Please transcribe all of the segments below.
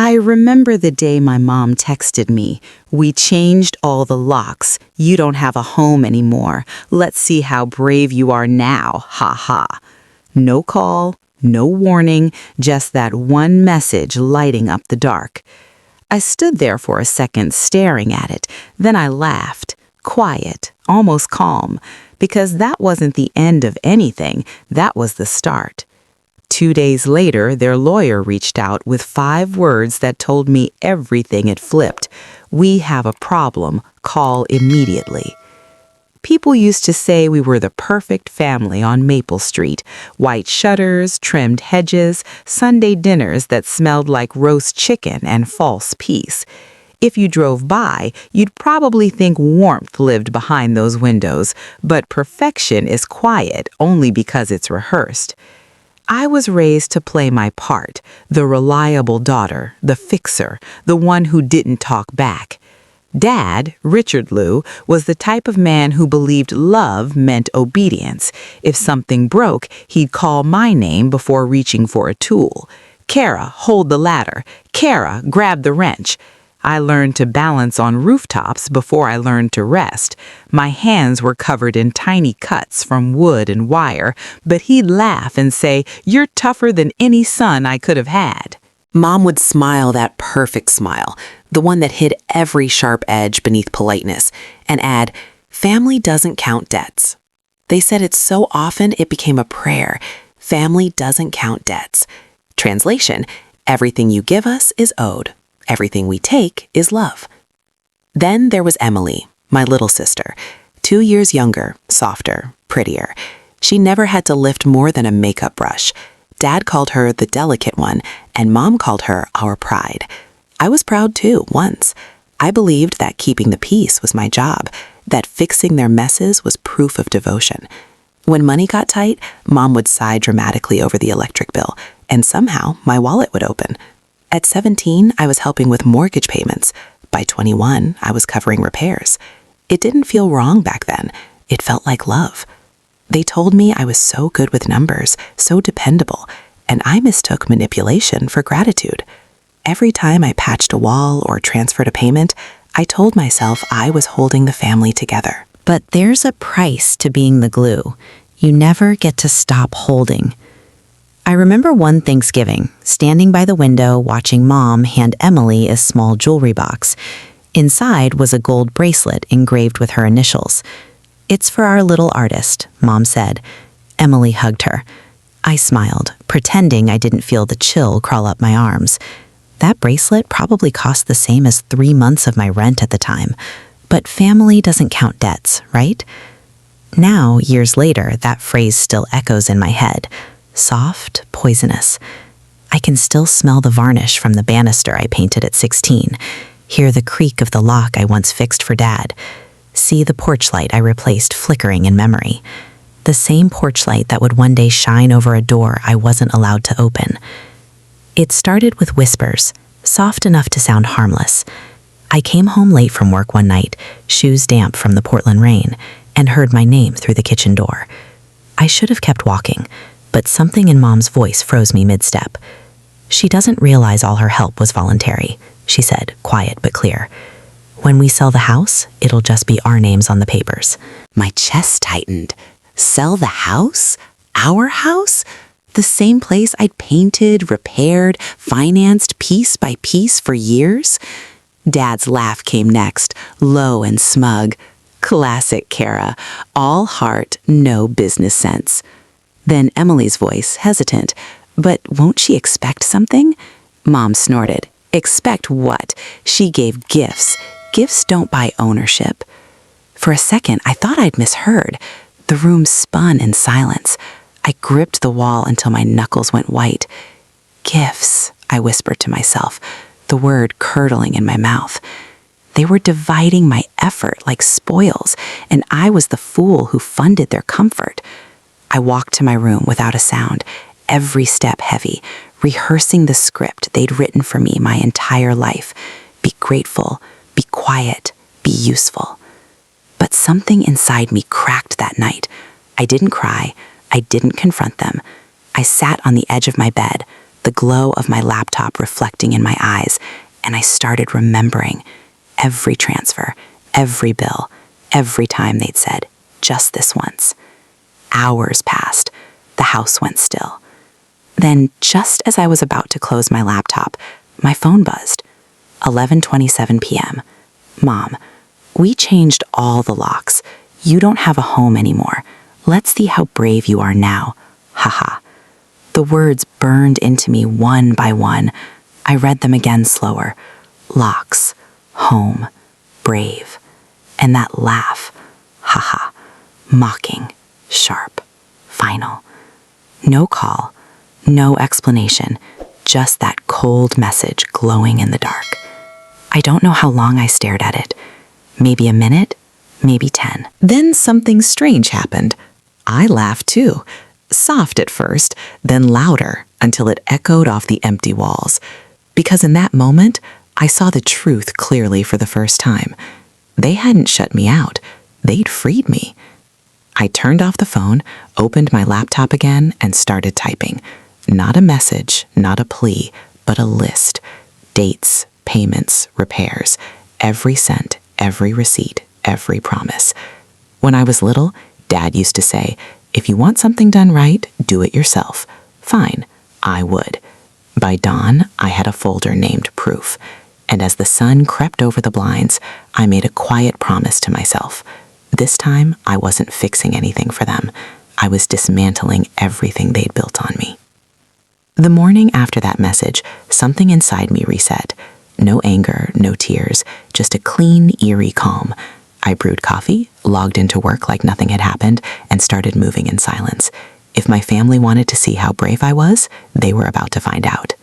I remember the day my mom texted me. "We changed all the locks. You don't have a home anymore. Let's see how brave you are now. Ha ha." No call, no warning, just that one message lighting up the dark. I stood there for a second staring at it. Then I laughed, quiet, almost calm, because that wasn't the end of anything. That was the start. 2 days later, their lawyer reached out with 5 words that told me everything had flipped. "We have a problem. Call immediately." People used to say we were the perfect family on Maple Street. White shutters, trimmed hedges, Sunday dinners that smelled like roast chicken and false peace. If you drove by, you'd probably think warmth lived behind those windows, but perfection is quiet only because it's rehearsed. I was raised to play my part, the reliable daughter, the fixer, the one who didn't talk back. Dad, Richard Lou, was the type of man who believed love meant obedience. If something broke, he'd call my name before reaching for a tool. "Kara, hold the ladder. Kara, grab the wrench." I learned to balance on rooftops before I learned to rest. My hands were covered in tiny cuts from wood and wire, but he'd laugh and say, "You're tougher than any son I could have had." Mom would smile that perfect smile, the one that hid every sharp edge beneath politeness, and add, "Family doesn't count debts." They said it so often it became a prayer. Family doesn't count debts. Translation, everything you give us is owed. Everything we take is love. Then there was Emily, my little sister, 2 years younger, softer, prettier. She never had to lift more than a makeup brush. Dad called her the delicate one, and Mom called her our pride. I was proud too, once. I believed that keeping the peace was my job, that fixing their messes was proof of devotion. When money got tight, Mom would sigh dramatically over the electric bill, and somehow my wallet would open. At 17, I was helping with mortgage payments. By 21, I was covering repairs. It didn't feel wrong back then. It felt like love. They told me I was so good with numbers, so dependable, and I mistook manipulation for gratitude. Every time I patched a wall or transferred a payment, I told myself I was holding the family together. But there's a price to being the glue. You never get to stop holding. I remember one Thanksgiving, standing by the window watching Mom hand Emily a small jewelry box. Inside was a gold bracelet engraved with her initials. "It's for our little artist," Mom said. Emily hugged her. I smiled, pretending I didn't feel the chill crawl up my arms. That bracelet probably cost the same as 3 months of my rent at the time. But family doesn't count debts, right? Now, years later, that phrase still echoes in my head. Soft, poisonous. I can still smell the varnish from the banister I painted at 16, hear the creak of the lock I once fixed for Dad, see the porch light I replaced flickering in memory, the same porch light that would one day shine over a door I wasn't allowed to open. It started with whispers, soft enough to sound harmless. I came home late from work one night, shoes damp from the Portland rain, and heard my name through the kitchen door. I should have kept walking, but something in Mom's voice froze me mid-step. "She doesn't realize all her help was voluntary," she said, quiet but clear. "When we sell the house, it'll just be our names on the papers." My chest tightened. Sell the house? Our house? The same place I'd painted, repaired, financed piece by piece for years? Dad's laugh came next, low and smug. Classic Kara. All heart, no business sense. Then Emily's voice, hesitant. "But won't she expect something?" Mom snorted. "Expect what? She gave gifts. Gifts don't buy ownership." For a second, I thought I'd misheard. The room spun in silence. I gripped the wall until my knuckles went white. "Gifts," I whispered to myself, the word curdling in my mouth. They were dividing my effort like spoils, and I was the fool who funded their comfort. I walked to my room without a sound, every step heavy, rehearsing the script they'd written for me my entire life. Be grateful, be quiet, be useful. But something inside me cracked that night. I didn't cry. I didn't confront them. I sat on the edge of my bed, the glow of my laptop reflecting in my eyes, and I started remembering every transfer, every bill, every time they'd said, just this once. Hours passed. The house went still. Then, just as I was about to close my laptop, my phone buzzed. 11:27 p.m. Mom, we changed all the locks. You don't have a home anymore. Let's see how brave you are now. Haha. The words burned into me one by one. I read them again slower. Locks, home, brave. And that laugh. Haha. Mocking, sharp, final. No call, no explanation, just that cold message glowing in the dark. I don't know how long I stared at it. Maybe a minute, maybe 10. Then something strange happened. I laughed too. Soft at first, then louder until it echoed off the empty walls. Because in that moment, I saw the truth clearly for the first time. They hadn't shut me out. They'd freed me. I turned off the phone, opened my laptop again, and started typing. Not a message, not a plea, but a list. Dates, payments, repairs, every cent, every receipt, every promise. When I was little, Dad used to say, if you want something done right, do it yourself. Fine, I would. By dawn, I had a folder named Proof, and as the sun crept over the blinds, I made a quiet promise to myself. This time, I wasn't fixing anything for them. I was dismantling everything they'd built on me. The morning after that message, something inside me reset. No anger, no tears, just a clean, eerie calm. I brewed coffee, logged into work like nothing had happened, and started moving in silence. If my family wanted to see how brave I was, they were about to find out.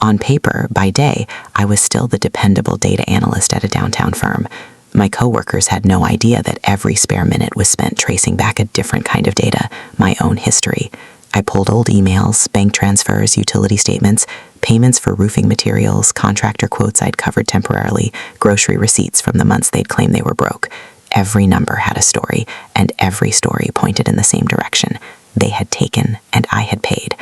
On paper, by day, I was still the dependable data analyst at a downtown firm. My coworkers had no idea that every spare minute was spent tracing back a different kind of data, my own history. I pulled old emails, bank transfers, utility statements, payments for roofing materials, contractor quotes I'd covered temporarily, grocery receipts from the months they'd claimed they were broke. Every number had a story, and every story pointed in the same direction. They had taken, and I had paid.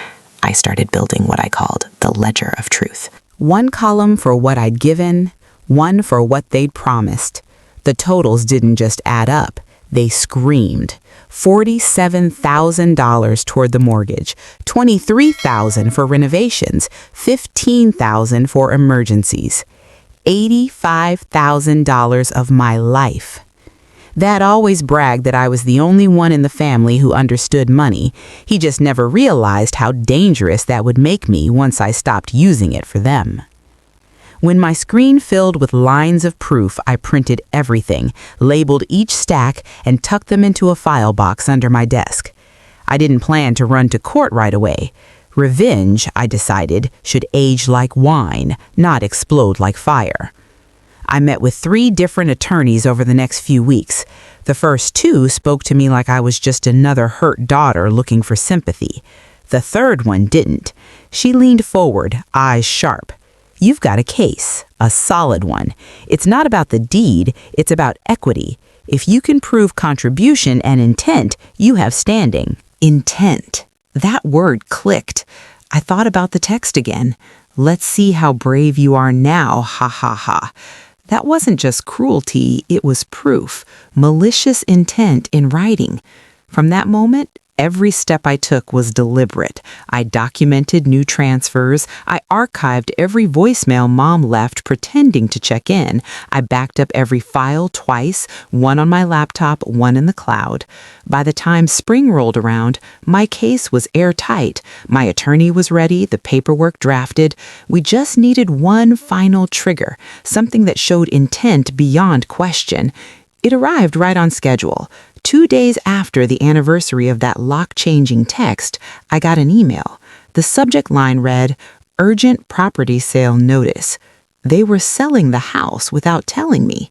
I started building what I called the ledger of truth. One column for what I'd given, one for what they'd promised. The totals didn't just add up, they screamed. $47,000 toward the mortgage, $23,000 for renovations, $15,000 for emergencies, $85,000 of my life. Dad always bragged that I was the only one in the family who understood money. He just never realized how dangerous that would make me once I stopped using it for them. When my screen filled with lines of proof, I printed everything, labeled each stack, and tucked them into a file box under my desk. I didn't plan to run to court right away. Revenge, I decided, should age like wine, not explode like fire. I met with 3 different attorneys over the next few weeks. The first 2 spoke to me like I was just another hurt daughter looking for sympathy. The third one didn't. She leaned forward, eyes sharp. You've got a case, a solid one. It's not about the deed, it's about equity. If you can prove contribution and intent, you have standing. Intent. That word clicked. I thought about the text again. Let's see how brave you are now, ha ha ha. That wasn't just cruelty, it was proof. Malicious intent in writing. From that moment, every step I took was deliberate. I documented new transfers. I archived every voicemail Mom left pretending to check in. I backed up every file twice, one on my laptop, one in the cloud. By the time spring rolled around, my case was airtight. My attorney was ready, the paperwork drafted. We just needed one final trigger, something that showed intent beyond question. It arrived right on schedule. 2 days after the anniversary of that lock-changing text, I got an email. The subject line read, Urgent Property Sale Notice. They were selling the house without telling me.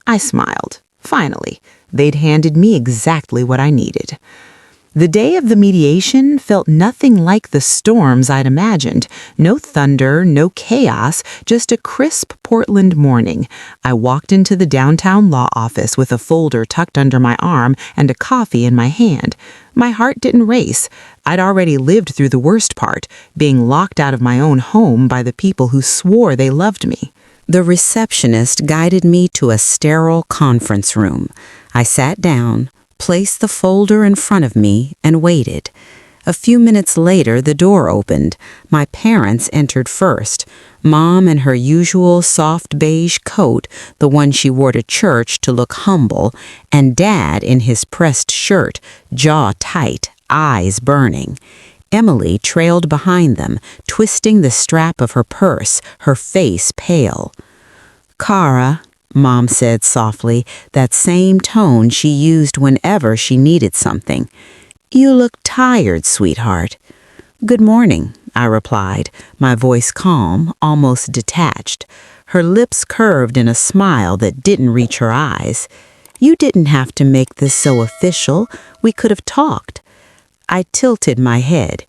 I smiled. Finally, they'd handed me exactly what I needed. The day of the mediation felt nothing like the storms I'd imagined. No thunder, no chaos, just a crisp Portland morning. I walked into the downtown law office with a folder tucked under my arm and a coffee in my hand. My heart didn't race. I'd already lived through the worst part, being locked out of my own home by the people who swore they loved me. The receptionist guided me to a sterile conference room. I sat down, placed the folder in front of me, and waited. A few minutes later, the door opened. My parents entered first. Mom in her usual soft beige coat, the one she wore to church to look humble, and Dad in his pressed shirt, jaw tight, eyes burning. Emily trailed behind them, twisting the strap of her purse, her face pale. "Kara," Mom said softly, that same tone she used whenever she needed something. "You look tired, sweetheart." "Good morning," I replied, my voice calm, almost detached. Her lips curved in a smile that didn't reach her eyes. "You didn't have to make this so official. We could have talked." I tilted my head.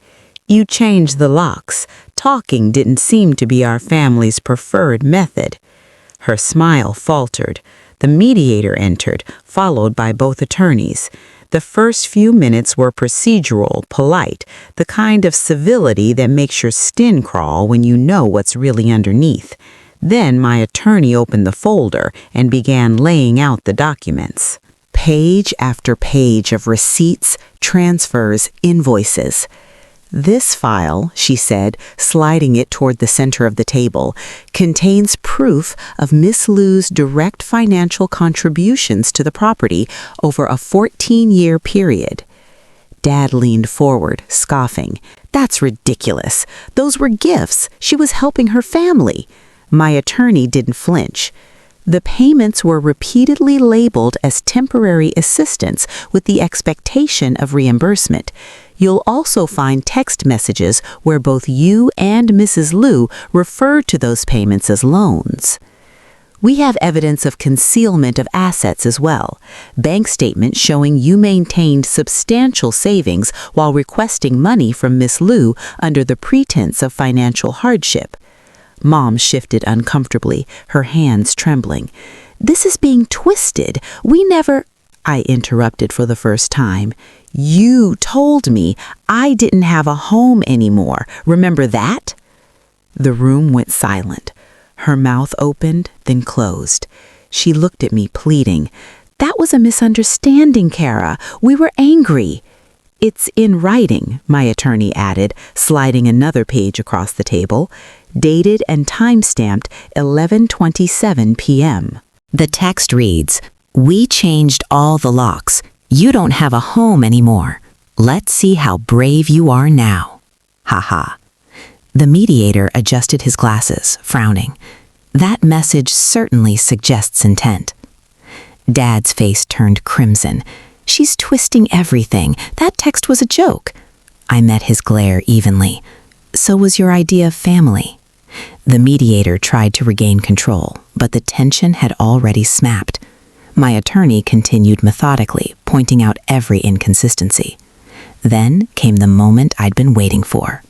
"You changed the locks. Talking didn't seem to be our family's preferred method." Her smile faltered. The mediator entered, followed by both attorneys. The first few minutes were procedural, polite, the kind of civility that makes your skin crawl when you know what's really underneath. Then my attorney opened the folder and began laying out the documents. Page after page of receipts, transfers, invoices. "This file," she said, sliding it toward the center of the table, "contains proof of Miss Lou's direct financial contributions to the property over a 14-year period." Dad leaned forward, scoffing. "That's ridiculous. Those were gifts. She was helping her family." My attorney didn't flinch. "The payments were repeatedly labeled as temporary assistance with the expectation of reimbursement. You'll also find text messages where both you and Mrs. Lou referred to those payments as loans. We have evidence of concealment of assets as well. Bank statements showing you maintained substantial savings while requesting money from Miss Lou under the pretense of financial hardship." Mom shifted uncomfortably, her hands trembling. "This is being twisted. We never—" I interrupted for the first time. "You told me I didn't have a home anymore. Remember that?" The room went silent. Her mouth opened, then closed. She looked at me, pleading. "That was a misunderstanding, Kara. We were angry." "It's in writing," my attorney added, sliding another page across the table, dated and time-stamped 11:27 p.m. The text reads, "We changed all the locks. You don't have a home anymore. Let's see how brave you are now. Ha ha." The mediator adjusted his glasses, frowning. That message certainly suggests intent. Dad's face turned crimson. "She's twisting everything. That text was a joke." I met his glare evenly. "So was your idea of family." The mediator tried to regain control, but the tension had already snapped. My attorney continued methodically, pointing out every inconsistency. Then came the moment I'd been waiting for.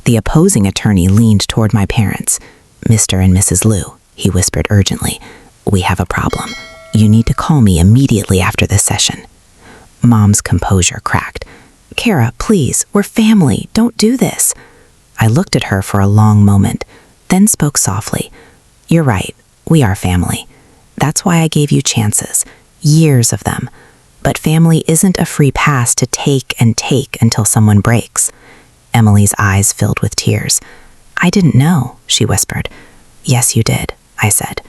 The opposing attorney leaned toward my parents. "Mr. and Mrs. Lou," he whispered urgently, "we have a problem. You need to call me immediately after this session." Mom's composure cracked. "Kara, please, we're family. Don't do this." I looked at her for a long moment, then spoke softly. "You're right. We are family. That's why I gave you chances, years of them. But family isn't a free pass to take and take until someone breaks." Emily's eyes filled with tears. "I didn't know," she whispered. "Yes, you did," I said.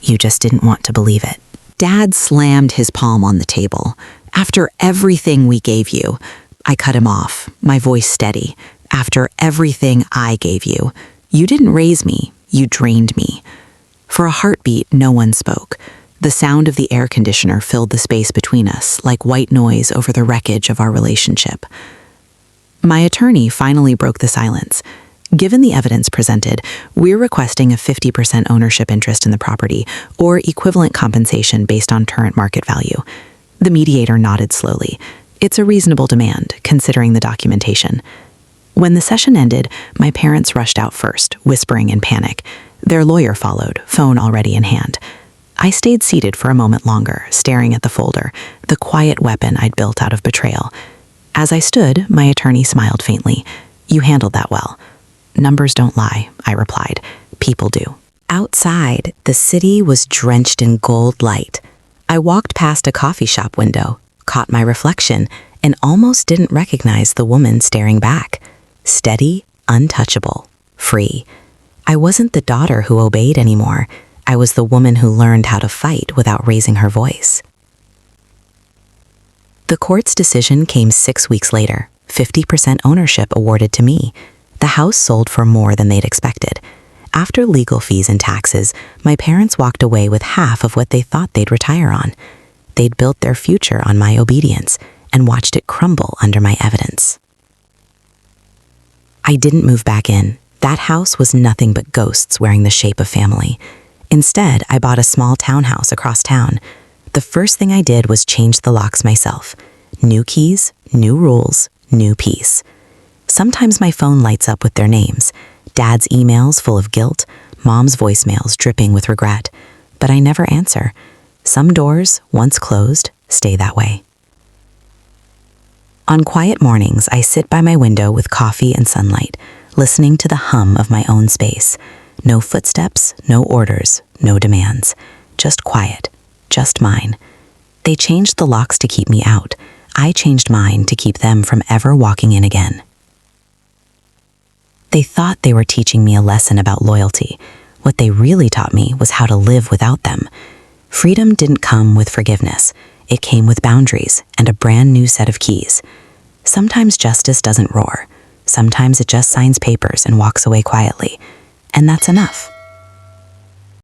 "You just didn't want to believe it." Dad slammed his palm on the table. "After everything we gave you," I cut him off, my voice steady. "After everything I gave you. You didn't raise me, you drained me." For a heartbeat, no one spoke. The sound of the air conditioner filled the space between us, like white noise over the wreckage of our relationship. My attorney finally broke the silence. "Given the evidence presented, we're requesting a 50% ownership interest in the property, or equivalent compensation based on current market value." The mediator nodded slowly. It's a reasonable demand, considering the documentation. When the session ended, my parents rushed out first, whispering in panic. Their lawyer followed, phone already in hand. I stayed seated for a moment longer, staring at the folder, the quiet weapon I'd built out of betrayal. As I stood, my attorney smiled faintly. "You handled that well." "Numbers don't lie," I replied. "People do." Outside, the city was drenched in gold light. I walked past a coffee shop window, caught my reflection, and almost didn't recognize the woman staring back. Steady, untouchable, free. I wasn't the daughter who obeyed anymore. I was the woman who learned how to fight without raising her voice. The court's decision came 6 weeks later, 50% ownership awarded to me. The house sold for more than they'd expected. After legal fees and taxes, my parents walked away with half of what they thought they'd retire on. They'd built their future on my obedience and watched it crumble under my evidence. I didn't move back in. That house was nothing but ghosts wearing the shape of family. Instead, I bought a small townhouse across town. The first thing I did was change the locks myself. New keys, new rules, new peace. Sometimes my phone lights up with their names. Dad's emails full of guilt, Mom's voicemails dripping with regret. But I never answer. Some doors, once closed, stay that way. On quiet mornings, I sit by my window with coffee and sunlight, listening to the hum of my own space. No footsteps, no orders, no demands. Just quiet, just mine. They changed the locks to keep me out. I changed mine to keep them from ever walking in again. They thought they were teaching me a lesson about loyalty. What they really taught me was how to live without them. Freedom didn't come with forgiveness. It came with boundaries and a brand new set of keys. Sometimes justice doesn't roar. Sometimes it just signs papers and walks away quietly. And that's enough.